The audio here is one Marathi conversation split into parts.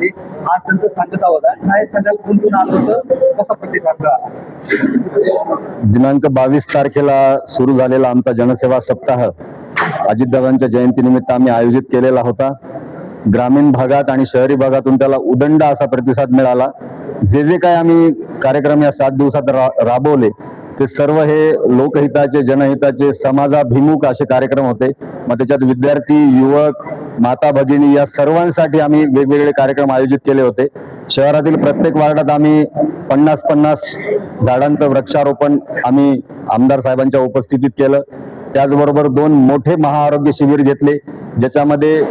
होते. आज त्यांचं सांगत आहोत काय सांगाल, कोण आलं होतं, कसा प्रतिसाद मिळाला? दिनांक 22 तारखेला सुरू झालेला आमचा जनसेवा सप्ताह अजितदादांच्या जयंतीनिमित्त आम्ही आयोजित केलेला होता. ग्रामीण भागात आणि शहरी भागातून त्याला उदंड असा प्रतिसाद मिळाला. जे काय आम्ही कार्यक्रम या 7 दिवसात राबवले ते सर्व हे लोकहिताचे, जनहिताचे, समाजाभिमुख असे कार्यक्रम होते. मग त्याच्यात विद्यार्थी, युवक, माता भगिनी या सर्वांसाठी आम्ही वेगवेगळे कार्यक्रम आयोजित केले होते. शहरातील प्रत्येक वार्डात आम्ही 50-50 झाडांचं वृक्षारोपण आम्ही आमदार साहेबांच्या उपस्थितीत केलं. त्याचबरोबर 2 मोठे महाआरोग्य शिबिर घेतले, ज्याच्यामध्ये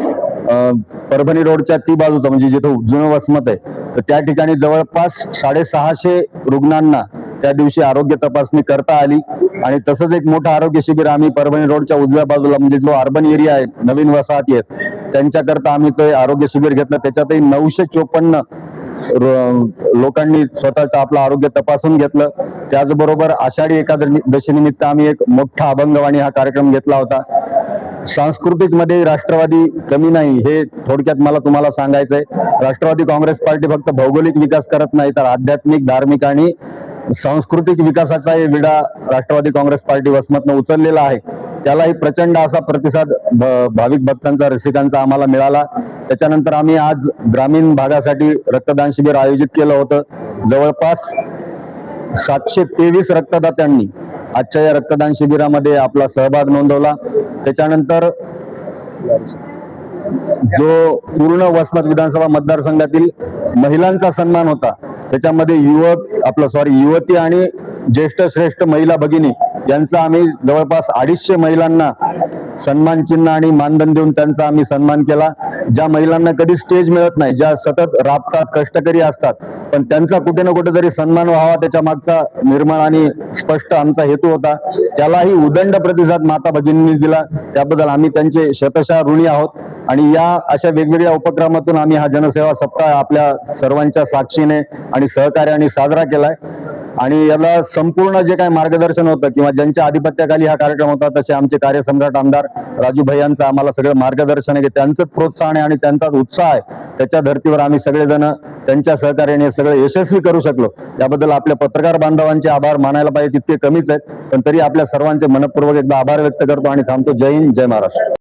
परभणी रोडच्या ती बाजूचा म्हणजे जिथं जुनं वसमत आहे तर त्या ठिकाणी जवळपास 650 रुग्णांना त्या दिवशी आरोग्य तपासणी करता आली. आणि तसंच एक मोठं आरोग्य शिबिर आम्ही परभणी रोडच्या उजव्या बाजूला म्हणजे जो अर्बन एरिया आहे, नवीन वसाहती आहेत त्यांच्याकरता आम्ही ते आरोग्य शिबिर घेतलं. त्याच्यातही 954 लोकांनी स्वतःचं आपलं आरोग्य तपासून घेतलं. त्याचबरोबर आषाढी एकादशी निमित्त आम्ही एक मोठा अभंगवाणी हा कार्यक्रम घेतला होता. सांस्कृतिक मध्ये राष्ट्रवादी कमी नाही हे थोडक्यात मला तुम्हाला सांगायचंय. राष्ट्रवादी काँग्रेस पार्टी फक्त भौगोलिक विकास करत नाही तर आध्यात्मिक, धार्मिक आणि सांस्कृतिक विकासाचा विडा राष्ट्रवादी काँग्रेस पार्टी वसमतनं उचललेला आहे. त्यालाही प्रचंड असा प्रतिसाद भाविक भक्तांचा, रसिकांचा आम्हाला मिळाला. त्याच्यानंतर आम्ही आज ग्रामीण भागासाठी रक्तदान शिबिर आयोजित केलं होतं. जवळपास 723 रक्तदात्यांनी आजच्या या रक्तदान शिबिरामध्ये आपला सहभाग नोंदवला. त्याच्यानंतर जो पूर्ण वसमत विधानसभा मतदारसंघातील महिलांचा सन्मान होता त्याच्यामध्ये युवती आणि ज्येष्ठ श्रेष्ठ महिला भगिनी यांचा आम्ही जवळपास 250 महिलांना सन्मान चिन्ह आणि मानधन देऊन त्यांचा आम्ही सन्मान केला. ज्या महिलांना कधी स्टेज मिळत नाही, ज्या सतत राबतात, कष्टकरी असतात, पण त्यांचा कुठे ना कुठे तरी सन्मान व्हावा त्याच्या मागचा निर्मळ आणि स्पष्ट आमचा हेतू होता. त्यालाही उदंड प्रतिसाद माता भगिनींनी दिला. त्याबद्दल आम्ही त्यांचे शतशः ऋणी आहोत. आणि या अशा वेगवेगळ्या उपक्रमातून आम्ही हा जनसेवा सप्ताह आपल्या सर्वांच्या साक्षीने आणि सहकार्याने साजरा केलाय. आणि याला संपूर्ण जे काही मार्गदर्शन होतं किंवा ज्यांच्या आधिपत्याखाली हा कार्यक्रम होता तसे आमचे कार्यसम्राट आमदार राजू भैयांचं आम्हाला सगळं मार्गदर्शन आहे, त्यांचंच प्रोत्साहन आहे आणि त्यांचाच उत्साह आहे. त्याच्या धर्तीवर आम्ही सगळेजण त्यांच्या सहकार्याने सगळं यशस्वी करू शकलो. याबद्दल आपल्या पत्रकार बांधवांचे आभार मानायला पाहिजे तितके कमीच आहेत, पण तरी आपल्या सर्वांचे मनपूर्वक एकदा आभार व्यक्त करतो आणि थांबतो. जय हिंद, जय महाराष्ट्र.